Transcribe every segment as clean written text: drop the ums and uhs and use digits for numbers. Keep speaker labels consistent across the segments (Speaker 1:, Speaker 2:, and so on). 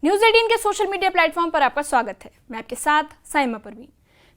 Speaker 1: News 18 के social media platform पर आपका स्वागत है। मैं आपके साथ साइमा परवीन।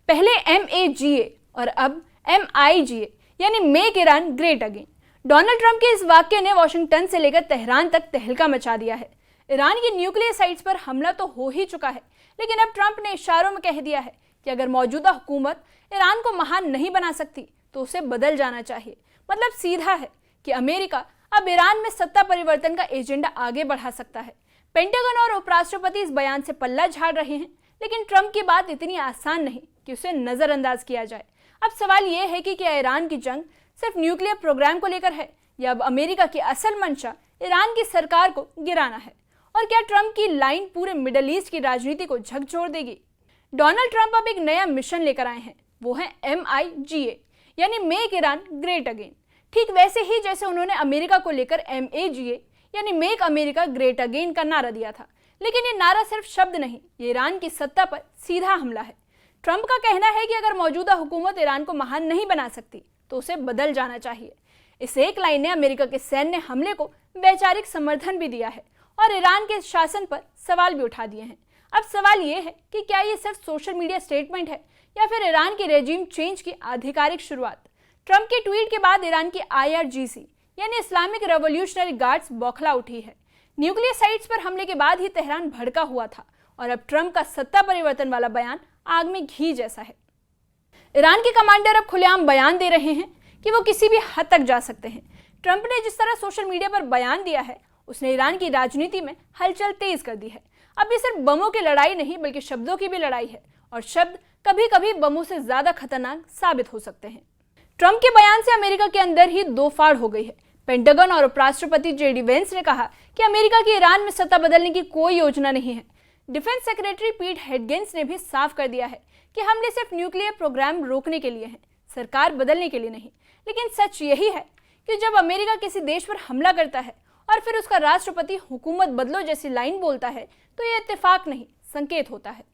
Speaker 1: पहले MAGA और अब MIGA यानी make Iran great again. Donald Trump के इस वाक्य ने वॉशिंगटन से लेकर तेहरान तक तहलका मचा दिया है। ईरान की न्यूक्लियर साइट्स पर हमला तो हो ही चुका है, लेकिन अब ट्रंप ने इशारों में कह दिया है कि अगर मौजूदा हुकूमत ईरान को महान नहीं बना सकती तो उसे बदल जाना चाहिए। मतलब सीधा है कि अमेरिका अब ईरान में सत्ता परिवर्तन का एजेंडा आगे बढ़ा सकता है। पेंटागन और उपराष्ट्रपति इस बयान से पल्ला झाड़ रहे हैं, लेकिन ट्रंप की बात इतनी आसान नहीं कि उसे नजरअंदाज किया जाए। अब सवाल यह है कि क्या ईरान की जंग सिर्फ न्यूक्लियर प्रोग्राम को लेकर है या अब अमेरिका की असल मंशा ईरान की सरकार को गिराना है? और क्या ट्रंप की लाइन पूरे मिडल ईस्ट की राजनीति को झकझोर देगी? डोनाल्ड ट्रंप अब एक नया मिशन लेकर आए हैं, वो है MIGA यानी मेक ईरान ग्रेट अगेन। ठीक वैसे ही जैसे उन्होंने अमेरिका को लेकर MAGA यानी मेक अमेरिका ग्रेट अगेन का नारा दिया था। लेकिन ये नारा सिर्फ शब्द नहीं, ये ईरान की सत्ता पर सीधा हमला है। ट्रंप का कहना है कि अगर मौजूदा हुकूमत ईरान को महान नहीं बना सकती तो उसे बदल जाना चाहिए। इस एक लाइन ने अमेरिका के सैन्य हमले को वैचारिक समर्थन भी दिया है और ईरान के शासन पर सवाल भी उठा दिए हैं। अब सवाल ये है कि क्या ये सिर्फ सोशल मीडिया स्टेटमेंट है या फिर ईरान की रेजिम चेंज की आधिकारिक शुरुआत? ट्रंप के ट्वीट के बाद ईरान की IRGC यानी इस्लामिक रेवोल्यूशनरी गार्ड्स बौखला उठी है। न्यूक्लियर साइट्स पर हमले के बाद ही तेहरान भड़का हुआ था और अब ट्रंप का सत्ता परिवर्तन वाला बयान आग में घी जैसा है। ईरान के कमांडर अब खुलेआम बयान दे रहे हैं कि वो किसी भी हद तक जा सकते हैं। ट्रंप ने जिस तरह सोशल मीडिया पर बयान दिया है, उसने ईरान की राजनीति में हलचल तेज कर दी है। अब ये सिर्फ बमों की लड़ाई नहीं बल्कि शब्दों की भी लड़ाई है, और शब्द कभी कभी बमों से ज्यादा खतरनाक साबित हो सकते हैं। ट्रंप के बयान से अमेरिका के अंदर ही दो फाड़ हो गई है। पेंटागन और उपराष्ट्रपति JD वेंस ने कहा कि अमेरिका की ईरान में सत्ता बदलने की कोई योजना नहीं है। डिफेंस सेक्रेटरी पीट हेगसेथ ने भी साफ कर दिया है कि हमले सिर्फ न्यूक्लियर प्रोग्राम रोकने के लिए हैं, सरकार बदलने के लिए नहीं। लेकिन सच यही है कि जब अमेरिका किसी देश पर हमला करता है और फिर उसका राष्ट्रपति हुकूमत बदलो जैसी लाइन बोलता है तो यह इत्तेफाक नहीं, संकेत होता है।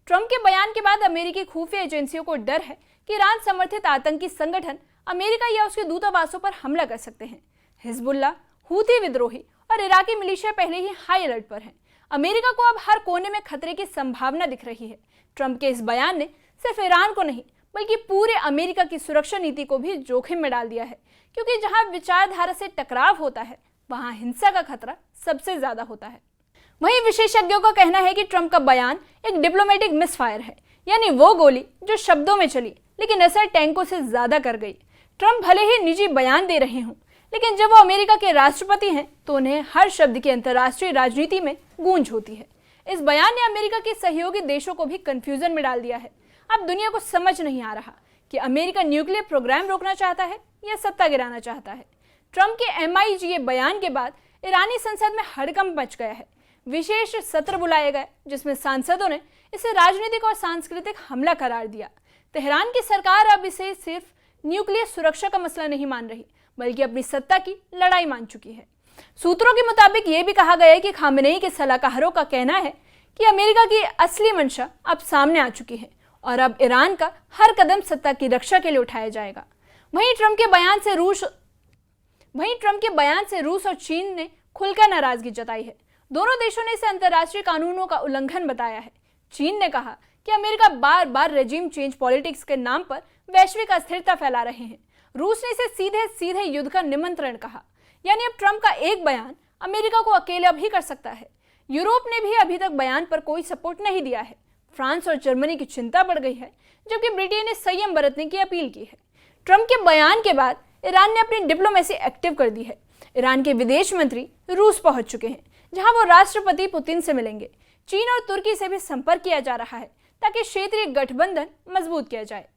Speaker 1: ट्रंप के बयान के बाद अमेरिकी खुफिया एजेंसियों को डर है कि ईरान समर्थित आतंकी संगठन अमेरिका या उसके दूतावासों पर हमला कर सकते हैं। हिजबुल्ला, हूती विद्रोही और इराकी मिलिशिया पहले ही हाई अलर्ट पर हैं। अमेरिका को अब हर कोने में खतरे की संभावना दिख रही है। ट्रंप के इस बयान ने सिर्फ ईरान को नहीं बल्कि पूरे अमेरिका की सुरक्षा नीति को भी जोखिम में डाल दिया है, क्योंकि जहां विचारधारा से टकराव होता है वहां हिंसा का खतरा सबसे ज्यादा होता है। वहीं विशेषज्ञों का कहना है कि ट्रंप का बयान एक डिप्लोमेटिक मिसफायर है, यानी वो गोली जो शब्दों में चली लेकिन असर टैंकों से ज्यादा कर गई। ट्रंप भले ही निजी बयान दे रहे हों, लेकिन जब वो अमेरिका के राष्ट्रपति हैं तो उन्हें हर शब्द की अंतर्राष्ट्रीय राजनीति में गूंज होती है। इस बयान ने अमेरिका के सहयोगी देशों को भी कंफ्यूजन में डाल दिया है। अब दुनिया को समझ नहीं आ रहा कि अमेरिका न्यूक्लियर प्रोग्राम रोकना चाहता है या सत्ता गिराना चाहता है। ट्रंप के MIGA बयान के बाद ईरानी संसद में हड़कंप मच गया है। विशेष सत्र बुलाए गए जिसमें सांसदों ने इसे राजनीतिक और सांस्कृतिक हमला करार दिया। तेहरान की सरकार अब इसे सिर्फ न्यूक्लियर सुरक्षा का मसला नहीं मान रही बल्कि अपनी सत्ता की लड़ाई मान चुकी है। सूत्रों के मुताबिक ये भी कहा गया है कि खामेनेई के सलाहकारों का कहना है कि अमेरिका की असली मंशा अब सामने आ चुकी है और अब ईरान का हर कदम सत्ता की रक्षा के लिए उठाया जाएगा। वहीं ट्रंप के बयान से रूस और चीन ने खुलकर नाराजगी जताई है। दोनों देशों ने इसे अंतर्राष्ट्रीय कानूनों का उल्लंघन बताया है। चीन ने कहा कि अमेरिका बार बार रेजिम चेंज पॉलिटिक्स के नाम पर वैश्विक अस्थिरता फैला रहे हैं। रूस ने इसे सीधे सीधे युद्ध का निमंत्रण कहा। यानी अब ट्रंप का एक बयान अमेरिका को अकेला भी कर सकता है। यूरोप ने भी अभी तक बयान पर कोई सपोर्ट नहीं दिया है। फ्रांस और जर्मनी की चिंता बढ़ गई है, जबकि ब्रिटेन ने संयम बरतने की अपील की है। ट्रंप के बयान के बाद ईरान ने अपनी डिप्लोमेसी एक्टिव कर दी है। ईरान के विदेश मंत्री रूस पहुंच चुके हैं, जहां वो राष्ट्रपति पुतिन से मिलेंगे। चीन और तुर्की से भी संपर्क किया जा रहा है ताकि क्षेत्रीय गठबंधन मजबूत किया जाए।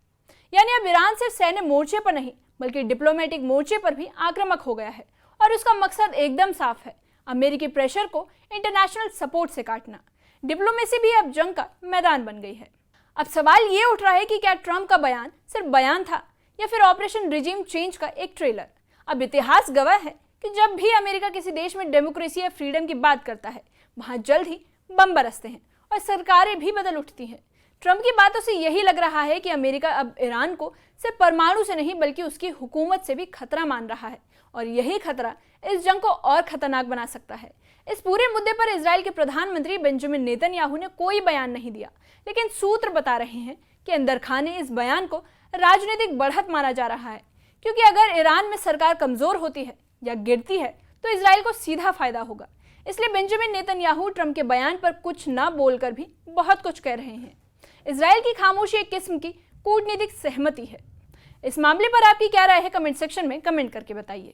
Speaker 1: यानी अब ईरान सिर्फ सैन्य मोर्चे पर नहीं बल्कि डिप्लोमेटिक मोर्चे पर भी आक्रामक हो गया है और उसका मकसद एकदम साफ है, अमेरिकी प्रेशर को इंटरनेशनल सपोर्ट से काटना। डिप्लोमेसी भी अब जंग का मैदान बन गई है। अब सवाल ये उठ रहा है कि क्या ट्रंप का बयान सिर्फ बयान था या फिर ऑपरेशन रिजिम चेंज का एक ट्रेलर? अब इतिहास गवाह है कि जब भी अमेरिका किसी देश में डेमोक्रेसी या फ्रीडम की बात करता है वहां जल्द ही बम बरसते हैं और सरकारें भी बदल उठती हैं। ट्रंप की बातों से यही लग रहा है कि अमेरिका अब ईरान को सिर्फ परमाणु से नहीं बल्कि उसकी हुकूमत से भी खतरा मान रहा है और यही खतरा इस जंग को और खतरनाक बना सकता है। इस पूरे मुद्दे पर इजराइल के प्रधानमंत्री बेंजामिन नेतन्याहू ने कोई बयान नहीं दिया, लेकिन सूत्र बता रहे हैं कि अंदर खाने इस बयान को राजनीतिक बढ़त माना जा रहा है, क्योंकि अगर ईरान में सरकार कमजोर होती है या गिरती है तो इजराइल को सीधा फायदा होगा। इसलिए बेंजामिन नेतन्याहू ट्रंप के बयान पर कुछ न बोलकर भी बहुत कुछ कह रहे हैं। इजराइल की खामोशी एक किस्म की कूटनीतिक सहमति है। इस मामले पर आपकी क्या राय है, कमेंट सेक्शन में कमेंट करके बताइए।